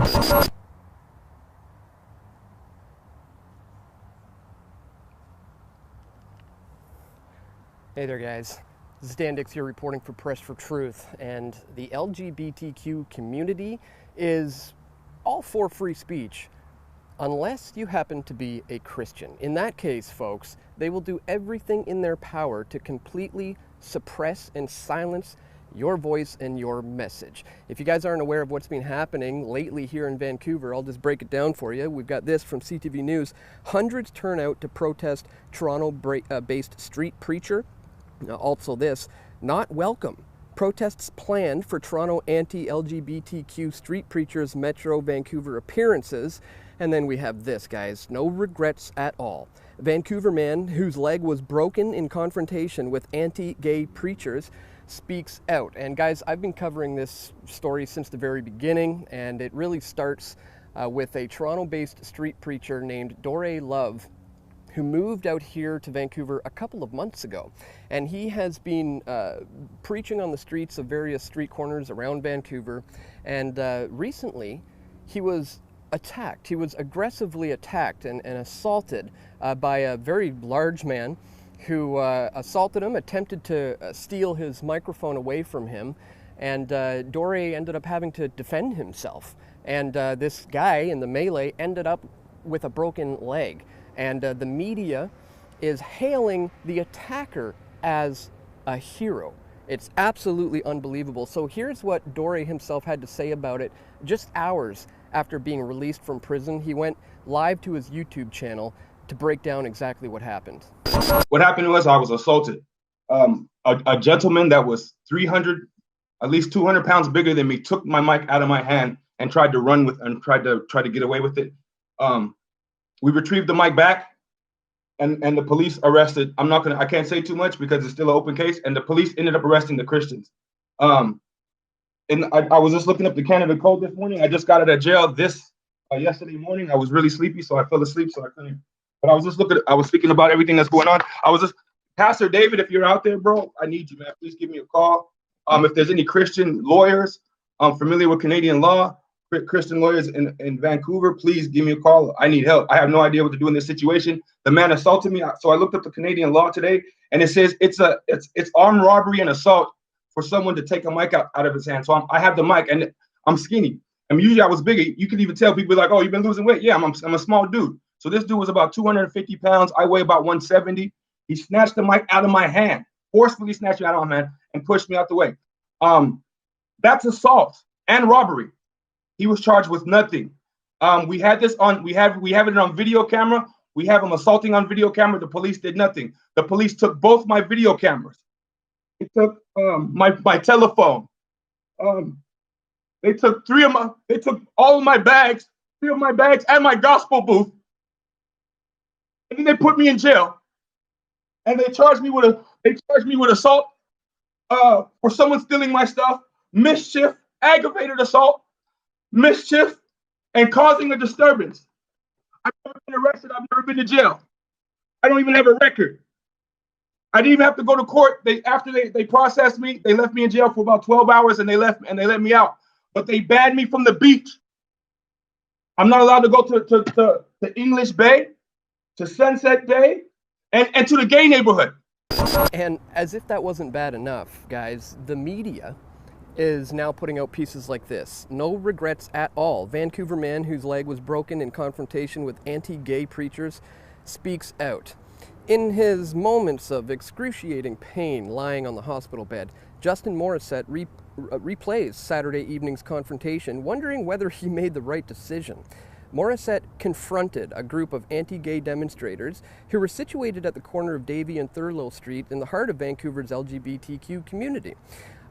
Hey there, guys. This is Dan Dix here reporting for Press for Truth, and the LGBTQ community is all for free speech, unless you happen to be a Christian. In that case, folks, they will do everything in their power to completely suppress and silence your voice and your message. If you guys aren't aware of what's been happening lately here in Vancouver, I'll just break it down for you. We've got this from CTV News. Hundreds turn out to protest Toronto-based street preacher. Also this, not welcome. Protests planned for Toronto anti-LGBTQ street preachers' Metro Vancouver appearances. And then we have this, guys, no regrets at all. Vancouver man whose leg was broken in confrontation with anti-gay preachers speaks out. And guys, I've been covering this story since the very beginning, and it really starts with a Toronto-based street preacher named Dore Love, who moved out here to Vancouver a couple of months ago. And he has been preaching on the streets of various street corners around Vancouver. And recently, he was attacked. He was aggressively attacked and assaulted by a very large man who assaulted him, attempted to steal his microphone away from him. And Dore ended up having to defend himself. And this guy in the melee ended up with a broken leg. And the media is hailing the attacker as a hero. It's absolutely unbelievable. So here's what Dore himself had to say about it just hours after being released from prison. He went live to his YouTube channel to break down exactly what happened. What happened was I was assaulted. A gentleman that was 300, at least 200 pounds bigger than me, took my mic out of my hand and tried to run with and tried to get away with it. We retrieved the mic back, and the police arrested. I can't say too much because it's still an open case, and the police ended up arresting the Christians. And I was just looking up the Canada Code this morning. I just got out of jail yesterday morning. I was really sleepy, so I fell asleep, so I couldn't. But I was thinking about everything that's going on. Pastor David, if you're out there, bro, I need you, man. Please give me a call. If there's any Christian lawyers familiar with Canadian law, Christian lawyers in Vancouver, please give me a call. I need help. I have no idea what to do in this situation. The man assaulted me. So I looked up the Canadian law today, and it says it's armed robbery and assault for someone to take a mic out of his hand. So I have the mic, and I'm skinny. Usually I was bigger. You can even tell people like, oh, you've been losing weight. Yeah, I'm a small dude. So this dude was about 250 pounds. I weigh about 170. He snatched the mic out of my hand, forcefully snatched it out of my hand, and pushed me out the way. That's assault and robbery. He was charged with nothing. We have it on video camera. We have him assaulting on video camera. The police did nothing. The police took both my video cameras. They took my telephone. They took all of my bags, 3 of my bags, and my gospel booth. And then they put me in jail. And they charged me with assault for someone stealing my stuff, mischief, aggravated assault, mischief, and causing a disturbance. I've never been arrested. I've never been to jail. I don't even have a record. I didn't even have to go to court. After they processed me, they left me in jail for about 12 hours, and they let me out. But they banned me from the beach. I'm not allowed to go to English Bay, to Sunset Bay, and to the gay neighborhood. And as if that wasn't bad enough, guys, the media is now putting out pieces like this. No regrets at all. Vancouver man whose leg was broken in confrontation with anti-gay preachers speaks out. In his moments of excruciating pain lying on the hospital bed, Justin Morissette replays Saturday evening's confrontation, wondering whether he made the right decision. Morissette confronted a group of anti-gay demonstrators who were situated at the corner of Davie and Thurlow Street in the heart of Vancouver's LGBTQ community.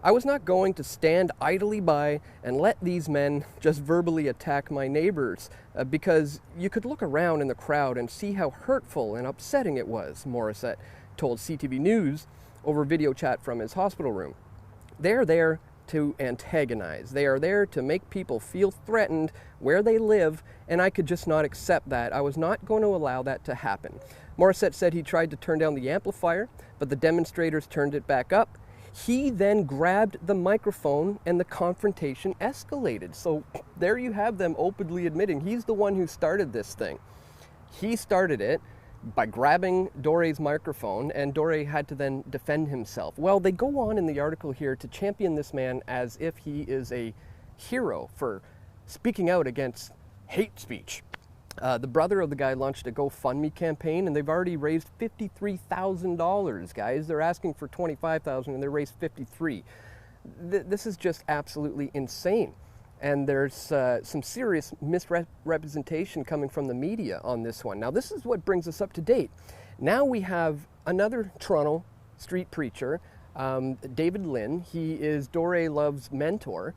I was not going to stand idly by and let these men just verbally attack my neighbors because you could look around in the crowd and see how hurtful and upsetting it was, Morissette told CTV News over video chat from his hospital room. They're there to antagonize. They are there to make people feel threatened where they live, and I could just not accept that. I was not going to allow that to happen. Morissette said he tried to turn down the amplifier, but the demonstrators turned it back up. He then grabbed the microphone and the confrontation escalated. So there you have them openly admitting he's the one who started this thing. He started it by grabbing Dore's microphone, and Dore had to then defend himself. Well, they go on in the article here to champion this man as if he is a hero for speaking out against hate speech. The brother of the guy launched a GoFundMe campaign, and they've already raised $53,000, guys. They're asking for $25,000, and they raised $53,000. This is just absolutely insane. And there's some serious misrepresentation coming from the media on this one. Now, this is what brings us up to date. Now we have another Toronto street preacher, David Lynn. He is Dore Love's mentor,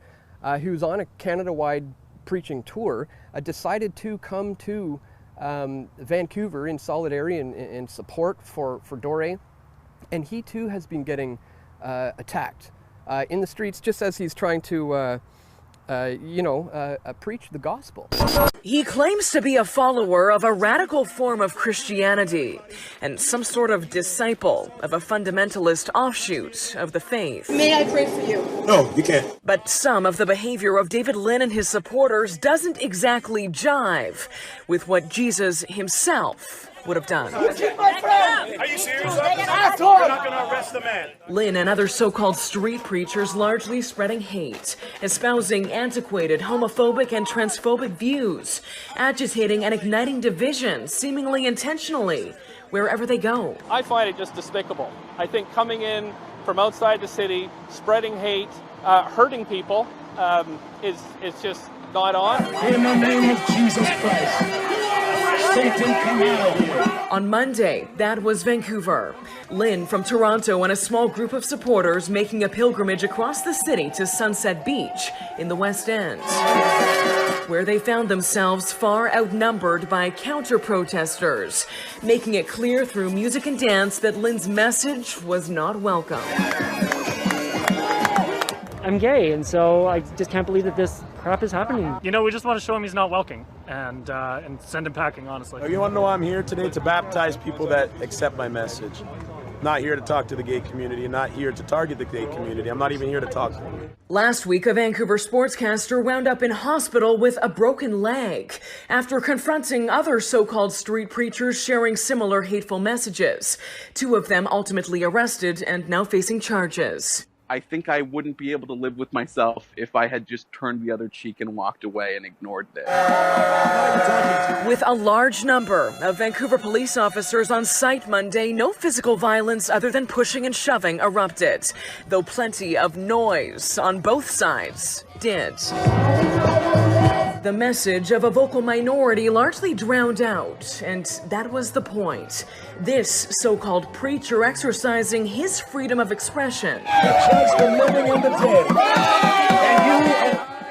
who's on a Canada-wide preaching tour, decided to come to Vancouver in solidarity and support for Dore. And he too has been getting attacked in the streets just as he's trying to preach the gospel. He claims to be a follower of a radical form of Christianity and some sort of disciple of a fundamentalist offshoot of the faith. May I pray for you? No, you can't. But some of the behavior of David Lynn and his supporters doesn't exactly jive with what Jesus himself would have done. Are you serious? We're not going to arrest the man. Lynn and other so-called street preachers largely spreading hate, espousing antiquated, homophobic and transphobic views, agitating and igniting division, seemingly intentionally, wherever they go. I find it just despicable. I think coming in from outside the city, spreading hate, hurting people, is just not on. In the name of Jesus Christ. Satan, come out of here. On Monday, that was Vancouver. Lynn from Toronto and a small group of supporters making a pilgrimage across the city to Sunset Beach in the West End, where they found themselves far outnumbered by counter-protesters, making it clear through music and dance that Lynn's message was not welcome. I'm gay, and so I just can't believe that this crap is happening. You know, we just want to show him he's not welcome and send him packing, honestly. You want to know why I'm here today? To baptize people that accept my message. Not here to talk to the gay community, not here to target the gay community. I'm not even here to talk to them. Last week, a Vancouver sportscaster wound up in hospital with a broken leg after confronting other so-called street preachers sharing similar hateful messages. Two of them ultimately arrested and now facing charges. I think I wouldn't be able to live with myself if I had just turned the other cheek and walked away and ignored this. With a large number of Vancouver police officers on site Monday, no physical violence other than pushing and shoving erupted, though plenty of noise on both sides did. The message of a vocal minority largely drowned out, and that was the point. This so-called preacher exercising his freedom of expression.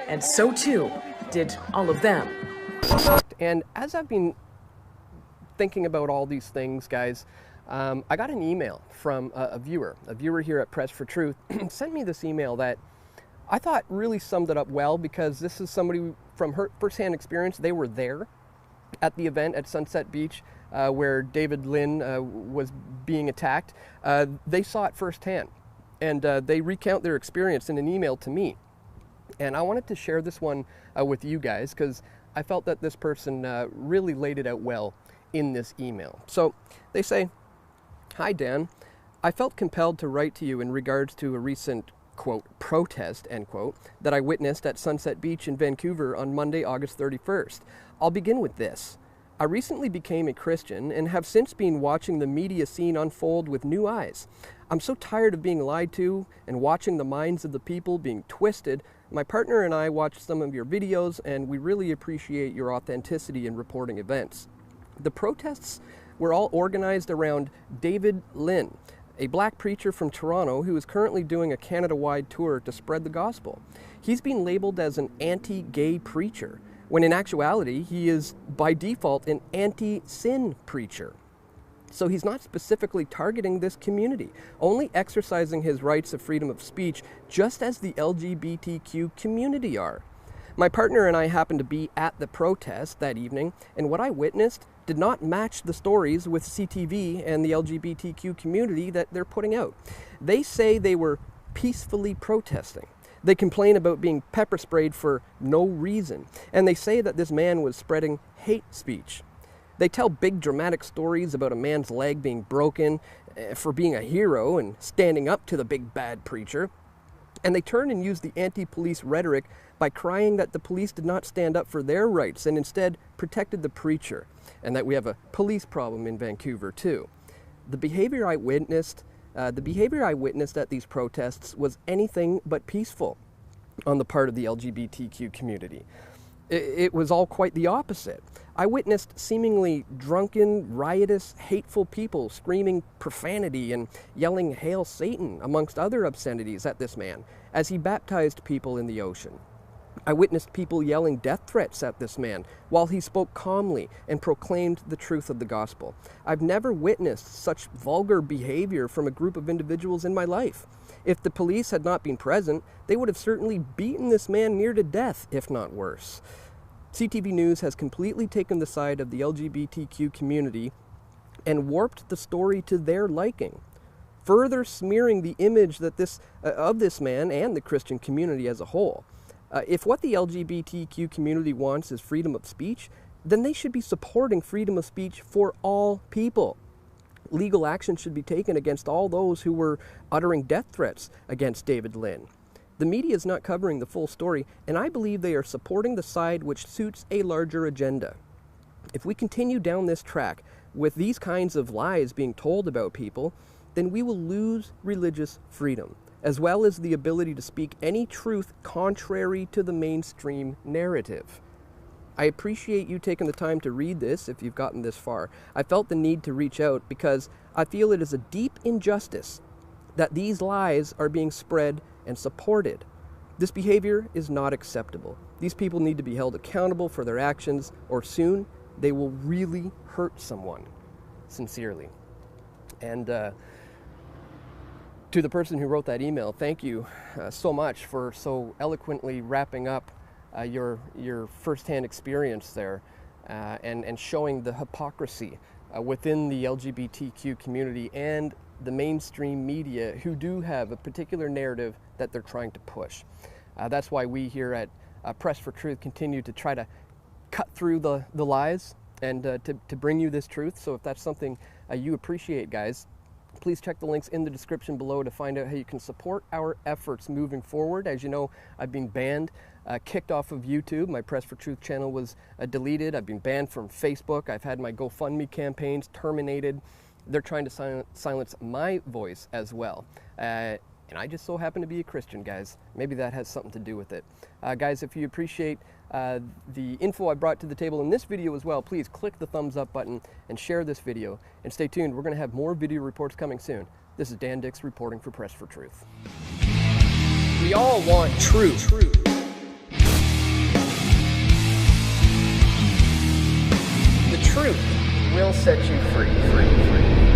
And so too did all of them. And as I've been thinking about all these things, guys, I got an email from a viewer here at Press for Truth, sent me this email that I thought really summed it up well, because this is somebody from her firsthand experience. They were there at the event at Sunset Beach where David Lynn was being attacked. They saw it firsthand, and they recount their experience in an email to me. And I wanted to share this one with you guys, because I felt that this person really laid it out well in this email. So they say, "Hi Dan, I felt compelled to write to you in regards to a recent, quote, protest, end quote, that I witnessed at Sunset Beach in Vancouver on Monday, August 31st. I'll begin with this. I recently became a Christian and have since been watching the media scene unfold with new eyes. I'm so tired of being lied to and watching the minds of the people being twisted. My partner and I watched some of your videos, and we really appreciate your authenticity in reporting events. The protests were all organized around David Lynn, a black preacher from Toronto who is currently doing a Canada-wide tour to spread the gospel. He's been labeled as an anti-gay preacher, when in actuality he is by default an anti-sin preacher. So he's not specifically targeting this community, only exercising his rights of freedom of speech just as the LGBTQ community are. My partner and I happened to be at the protest that evening, and what I witnessed did not match the stories with CTV and the LGBTQ community that they're putting out. They say they were peacefully protesting. They complain about being pepper sprayed for no reason, and they say that this man was spreading hate speech. They tell big dramatic stories about a man's leg being broken for being a hero and standing up to the big bad preacher. And they turn and use the anti-police rhetoric by crying that the police did not stand up for their rights and instead protected the preacher, and that we have a police problem in Vancouver too. The behavior I witnessed at these protests was anything but peaceful on the part of the LGBTQ community. It was all quite the opposite. I witnessed seemingly drunken, riotous, hateful people screaming profanity and yelling "Hail Satan," amongst other obscenities at this man as he baptized people in the ocean. I witnessed people yelling death threats at this man while he spoke calmly and proclaimed the truth of the gospel. I've never witnessed such vulgar behavior from a group of individuals in my life. If the police had not been present, they would have certainly beaten this man near to death, if not worse. CTV News has completely taken the side of the LGBTQ community and warped the story to their liking, further smearing the image that of this man and the Christian community as a whole. If what the LGBTQ community wants is freedom of speech, then they should be supporting freedom of speech for all people. Legal action should be taken against all those who were uttering death threats against David Lynn. The media is not covering the full story, and I believe they are supporting the side which suits a larger agenda. If we continue down this track with these kinds of lies being told about people, then we will lose religious freedom, as well as the ability to speak any truth contrary to the mainstream narrative. I appreciate you taking the time to read this if you've gotten this far. I felt the need to reach out because I feel it is a deep injustice that these lies are being spread and supported. This behavior is not acceptable. These people need to be held accountable for their actions, or soon they will really hurt someone. Sincerely. And to the person who wrote that email, thank you so much for so eloquently wrapping up your firsthand experience there and showing the hypocrisy within the LGBTQ community and the mainstream media, who do have a particular narrative that they're trying to push. That's why we here at Press for Truth continue to try to cut through the lies and to bring you this truth. So if that's something you appreciate, guys, please check the links in the description below to find out how you can support our efforts moving forward. As you know, I've been banned, kicked off of YouTube. My Press for Truth channel was deleted. I've been banned from Facebook. I've had my GoFundMe campaigns terminated. They're trying to silence my voice as well. And I just so happen to be a Christian, guys. Maybe that has something to do with it. Guys, if you appreciate the info I brought to the table in this video as well, please click the thumbs up button and share this video. And stay tuned, we're going to have more video reports coming soon. This is Dan Dix reporting for Press for Truth. We all want truth. The truth will set you free.